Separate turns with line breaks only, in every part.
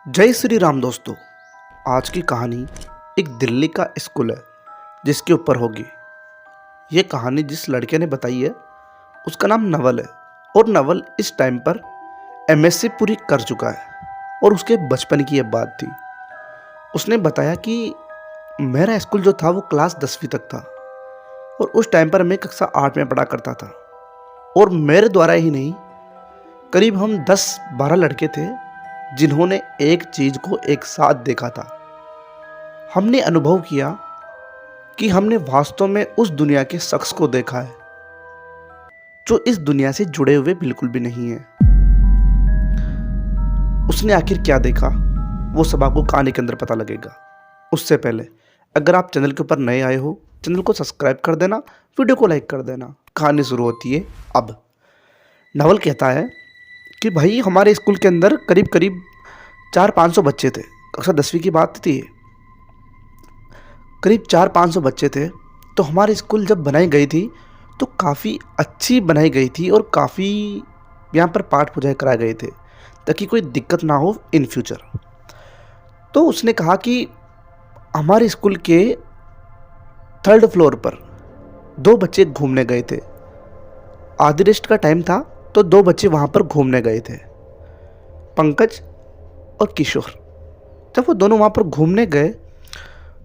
जय श्री राम दोस्तों। आज की कहानी एक दिल्ली का स्कूल है जिसके ऊपर होगी। ये कहानी जिस लड़के ने बताई है उसका नाम नवल है और नवल इस टाइम पर एमएससी पूरी कर चुका है और उसके बचपन की ये बात थी। उसने बताया कि मेरा स्कूल जो था वो क्लास 10वीं तक था और उस टाइम पर मैं कक्षा 8 में पढ़ा करता था और मेरे द्वारा ही नहीं करीब हम 10-12 लड़के थे जिन्होंने एक चीज को एक साथ देखा था। हमने अनुभव किया कि हमने वास्तव में उस दुनिया के शख्स को देखा है जो इस दुनिया से जुड़े हुए बिल्कुल भी नहीं है। उसने आखिर क्या देखा वो सब आपको कहानी के अंदर पता लगेगा। उससे पहले अगर आप चैनल के ऊपर नए आए हो, चैनल को सब्सक्राइब कर देना, वीडियो को लाइक कर देना। कहानी शुरू होती है अब। नवल कहता है कि भाई हमारे स्कूल के अंदर करीब करीब 400-500 बच्चे थे। कक्षा 10वीं की बात थी। करीब 400-500 बच्चे थे। तो हमारे स्कूल जब बनाई गई थी तो काफ़ी अच्छी बनाई गई थी और काफ़ी यहाँ पर पाठ पूजाएँ कराए गए थे ताकि कोई दिक्कत ना हो इन फ्यूचर। तो उसने कहा कि हमारे स्कूल के 3rd फ्लोर पर 2 बच्चे घूमने गए थे। आधी रेस्ट का टाइम था तो 2 बच्चे वहाँ पर घूमने गए थे, पंकज और किशोर। जब वो दोनों वहाँ पर घूमने गए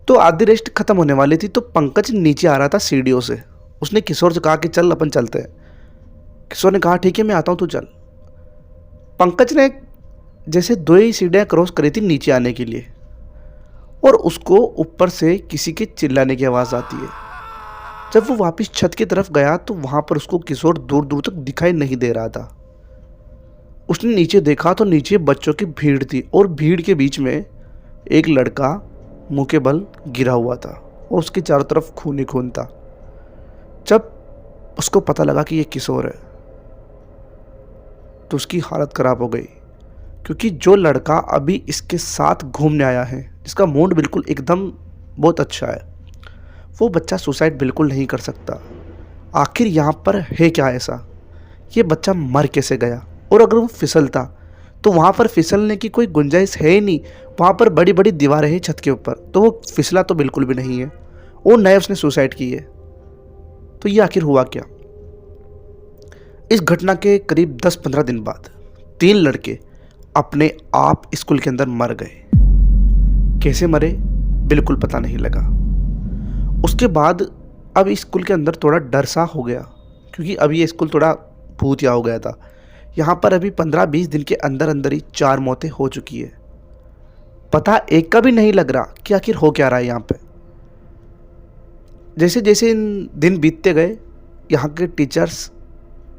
तो आधी रेस्ट खत्म होने वाली थी तो पंकज नीचे आ रहा था सीढ़ियों से। उसने किशोर से कहा कि चल अपन चलते हैं। किशोर ने कहा ठीक है मैं आता हूँ तू चल। पंकज ने जैसे 2 ही सीढ़ियाँ क्रॉस करी थी नीचे आने के लिए और उसको ऊपर से किसी के चिल्लाने की आवाज़ आती है। जब वो वापस छत की तरफ गया तो वहाँ पर उसको किशोर दूर दूर तक दिखाई नहीं दे रहा था। उसने नीचे देखा तो नीचे बच्चों की भीड़ थी और भीड़ के बीच में एक लड़का मुंह के बल गिरा हुआ था और उसके चारों तरफ खून ही खून था। जब उसको पता लगा कि ये किशोर है तो उसकी हालत ख़राब हो गई, क्योंकि जो लड़का अभी इसके साथ घूमने आया है, जिसका मूड बिल्कुल एकदम बहुत अच्छा है, वो बच्चा सुसाइड बिल्कुल नहीं कर सकता। आखिर यहाँ पर है क्या ऐसा? ये बच्चा मर कैसे गया? और अगर वो फिसलता तो वहाँ पर फिसलने की कोई गुंजाइश है ही नहीं। वहाँ पर बड़ी बड़ी दीवारें हैं छत के ऊपर, तो वो फिसला तो बिल्कुल भी नहीं है और नए उसने सुसाइड की है। तो ये आखिर हुआ क्या? इस घटना के करीब 10-15 दिन बाद 3 लड़के अपने आप स्कूल के अंदर मर गए। कैसे मरे बिल्कुल पता नहीं लगा। उसके बाद अब इस स्कूल के अंदर थोड़ा डर सा हो गया, क्योंकि अब ये स्कूल थोड़ा भूतिया हो गया था। यहाँ पर अभी 15-20 दिन के अंदर अंदर ही 4 मौतें हो चुकी है। पता एक का भी नहीं लग रहा कि आखिर हो क्या रहा है यहाँ पे। जैसे जैसे इन दिन बीतते गए यहाँ के टीचर्स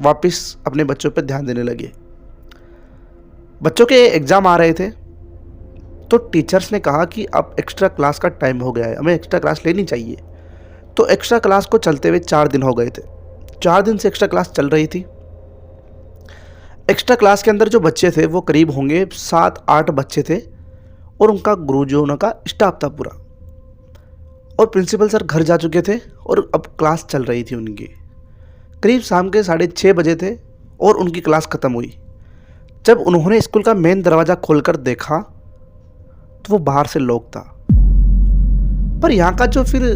वापस अपने बच्चों पर ध्यान देने लगे। बच्चों के एग्ज़ाम आ रहे थे तो टीचर्स ने कहा कि अब एक्स्ट्रा क्लास का टाइम हो गया है, हमें एक्स्ट्रा क्लास लेनी चाहिए। तो एक्स्ट्रा क्लास को चलते हुए 4 दिन हो गए थे। 4 दिन से एक्स्ट्रा क्लास चल रही थी। एक्स्ट्रा क्लास के अंदर जो बच्चे थे वो करीब होंगे 7-8 बच्चे थे और उनका गुरुजनों का स्टाफ था पूरा। और प्रिंसिपल सर घर जा चुके थे और अब क्लास चल रही थी उनकी। करीब शाम के 6:30 बजे थे और उनकी क्लास ख़त्म हुई। जब उन्होंने स्कूल का मेन दरवाज़ा खोलकर देखा तो वो बाहर से लॉक था। पर यहाँ का जो फिर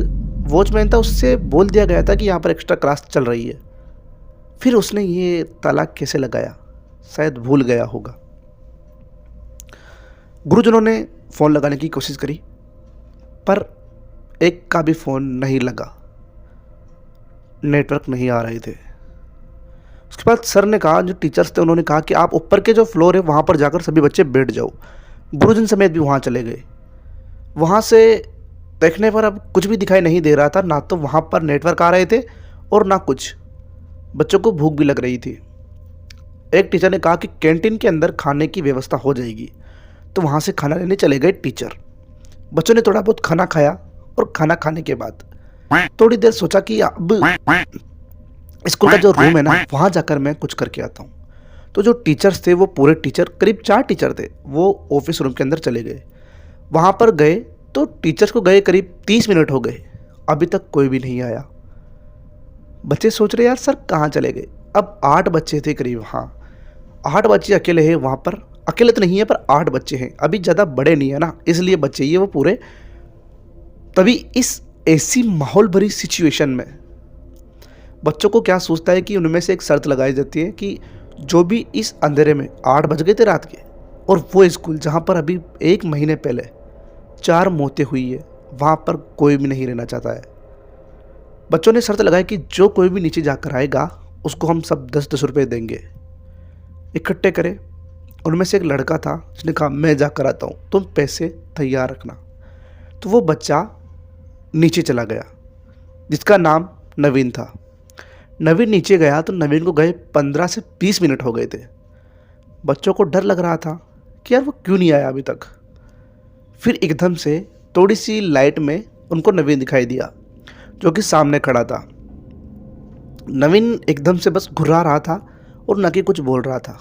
वॉचमैन था उससे बोल दिया गया था कि यहाँ पर एक्स्ट्रा क्लास चल रही है। फिर उसने ये ताला कैसे लगाया, शायद भूल गया होगा। गुरुजनों ने फ़ोन लगाने की कोशिश करी पर एक का भी फ़ोन नहीं लगा, नेटवर्क नहीं आ रहे थे। उसके बाद सर ने कहा, जो टीचर्स थे उन्होंने कहा कि आप ऊपर के जो फ्लोर है वहाँ पर जाकर सभी बच्चे बैठ जाओ। गुरुजन समेत भी वहाँ चले गए। वहाँ से देखने पर अब कुछ भी दिखाई नहीं दे रहा था, ना तो वहाँ पर नेटवर्क आ रहे थे और ना कुछ। बच्चों को भूख भी लग रही थी। एक टीचर ने कहा कि कैंटीन के अंदर खाने की व्यवस्था हो जाएगी, तो वहाँ से खाना लेने चले गए टीचर। बच्चों ने थोड़ा बहुत खाना खाया और खाना खाने के बाद थोड़ी देर सोचा कि अब स्कूल का जो रूम है ना वहाँ जाकर मैं कुछ करके आता हूँ। तो जो टीचर्स थे वो पूरे टीचर, करीब 4 टीचर थे, वो ऑफिस रूम के अंदर चले गए। वहाँ पर गए तो टीचर्स को गए करीब 30 मिनट हो गए, अभी तक कोई भी नहीं आया। बच्चे सोच रहे यार सर कहाँ चले गए। अब 8 बच्चे थे करीब, हाँ 8 बच्चे अकेले हैं वहाँ पर, अकेले तो नहीं है पर 8 बच्चे हैं, अभी ज़्यादा बड़े नहीं है ना, इसलिए बच्चे ही है वो पूरे। तभी इस ऐसी माहौल भरी सिचुएशन में बच्चों को क्या सोचता है कि उनमें से एक शर्त लगाई जाती है कि जो भी इस अंधेरे में 8 बज गए थे रात के, और वो स्कूल जहाँ पर अभी 1 महीने पहले 4 मौतें हुई है, वहाँ पर कोई भी नहीं रहना चाहता है। बच्चों ने शर्त लगाई कि जो कोई भी नीचे जाकर आएगा उसको हम सब 10-10 रुपये देंगे, इकट्ठे करें। उनमें से एक लड़का था जिसने कहा मैं जाकर आता हूँ, तुम पैसे तैयार रखना। तो वो बच्चा नीचे चला गया जिसका नाम नवीन था। नवीन नीचे गया तो नवीन को गए 15 से 20 मिनट हो गए थे। बच्चों को डर लग रहा था कि यार वो क्यों नहीं आया अभी तक। फिर एकदम से थोड़ी सी लाइट में उनको नवीन दिखाई दिया जो कि सामने खड़ा था। नवीन एकदम से बस घुरा रहा था और न कि कुछ बोल रहा था।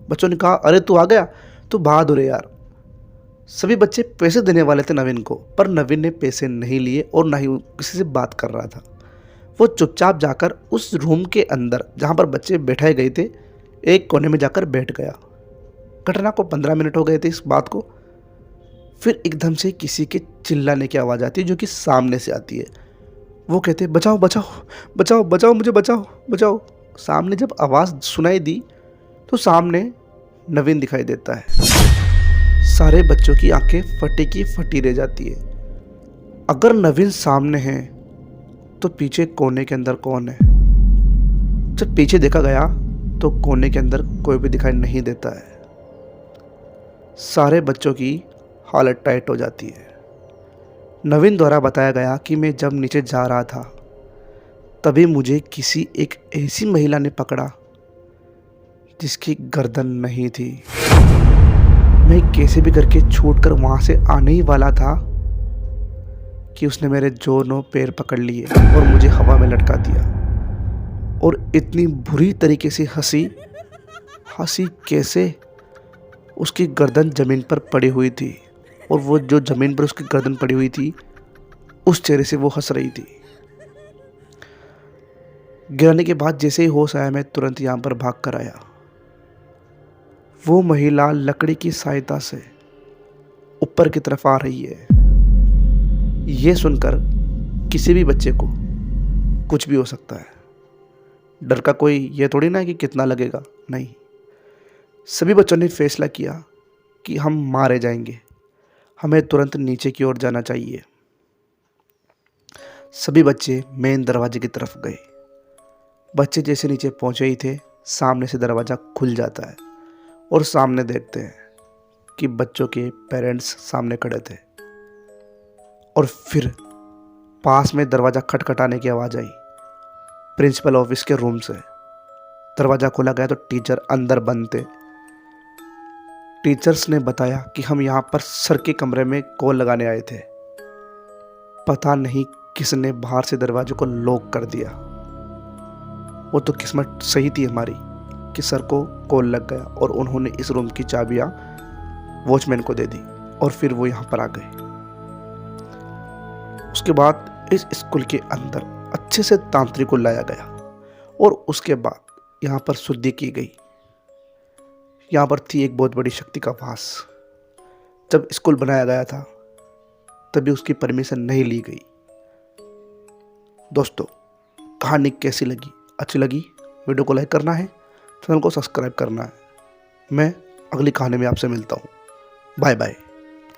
बच्चों ने कहा अरे तू आ गया, तू बहादुर है यार। सभी बच्चे पैसे देने वाले थे नवीन को, पर नवीन ने पैसे नहीं लिए और ना ही किसी से बात कर रहा था। वो चुपचाप जाकर उस रूम के अंदर जहाँ पर बच्चे बैठाए गए थे एक कोने में जाकर बैठ गया। घटना को 15 मिनट हो गए थे इस बात को। फिर एकदम से किसी के चिल्लाने की आवाज़ आती है जो कि सामने से आती है। वो कहते बचाओ बचाओ बचाओ बचाओ, मुझे बचाओ बचाओ। सामने जब आवाज़ सुनाई दी तो सामने नवीन दिखाई देता है। सारे बच्चों की आंखें फटी की फटी रह जाती है। अगर नवीन सामने है तो पीछे कोने के अंदर कौन है? जब पीछे देखा गया तो कोने के अंदर कोई भी दिखाई नहीं देता है। सारे बच्चों की हालत टाइट हो जाती है। नवीन द्वारा बताया गया कि मैं जब नीचे जा रहा था तभी मुझे किसी एक ऐसी महिला ने पकड़ा जिसकी गर्दन नहीं थी। मैं कैसे भी करके छूटकर वहाँ से आने ही वाला था कि उसने मेरे दोनों पैर पकड़ लिए और मुझे हवा में लटका दिया और इतनी बुरी तरीके से हंसी कैसे, उसकी गर्दन ज़मीन पर पड़ी हुई थी और वो जो ज़मीन पर उसकी गर्दन पड़ी हुई थी उस चेहरे से वो हंस रही थी। गिरने के बाद जैसे ही होश आया मैं तुरंत यहाँ पर भाग कर आया। वो महिला लकड़ी की सहायता से ऊपर की तरफ आ रही है। ये सुनकर किसी भी बच्चे को कुछ भी हो सकता है। डर का कोई ये थोड़ी ना है कि कितना लगेगा, नहीं। सभी बच्चों ने फैसला किया कि हम मारे जाएंगे, हमें तुरंत नीचे की ओर जाना चाहिए। सभी बच्चे मेन दरवाजे की तरफ गए। बच्चे जैसे नीचे पहुंचे ही थे, सामने से दरवाज़ा खुल जाता है और सामने देखते हैं कि बच्चों के पेरेंट्स सामने खड़े थे। और फिर पास में दरवाज़ा खटखटाने की आवाज़ आई। प्रिंसिपल ऑफिस के रूम से दरवाज़ा खोला गया तो टीचर अंदर बंद थे। टीचर्स ने बताया कि हम यहाँ पर सर के कमरे में कॉल लगाने आए थे। पता नहीं किसने बाहर से दरवाजे को लॉक कर दिया। वो तो किस्मत सही थी हमारी कि सर को कॉल लग गया और उन्होंने इस रूम की चाबियाँ वॉचमैन को दे दी और फिर वो यहाँ पर आ गए। उसके बाद इस स्कूल के अंदर अच्छे से तांत्रिक को लाया गया और उसके बाद यहाँ पर शुद्धि की गई। यहाँ पर थी एक बहुत बड़ी शक्ति का वास। जब स्कूल बनाया गया था तभी उसकी परमिशन नहीं ली गई। दोस्तों, कहानी कैसी लगी? अच्छी लगी? वीडियो को लाइक करना है, चैनल को सब्सक्राइब करना है। मैं अगली कहानी में आपसे मिलता हूँ। Bye bye.